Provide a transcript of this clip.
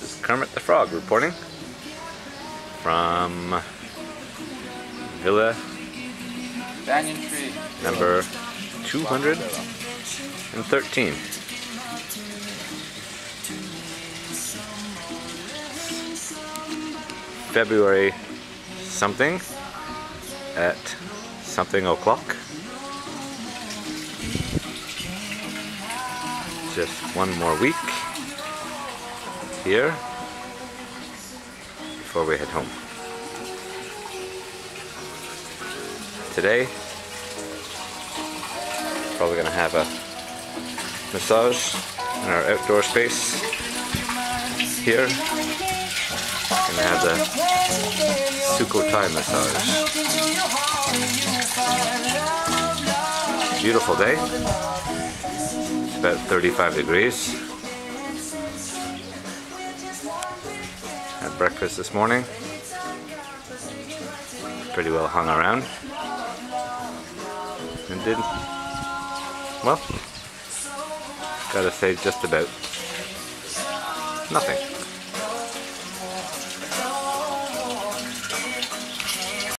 This is Kermit the Frog reporting from Villa Banyan tree. number 213. February something at something o'clock. Just one more week here before we head home. Today, probably gonna have a massage in our outdoor space here. Gonna have the Sukhothai massage. Beautiful day. It's about 35 degrees. Had breakfast this morning. Pretty well hung around. And did, well, gotta say just about nothing.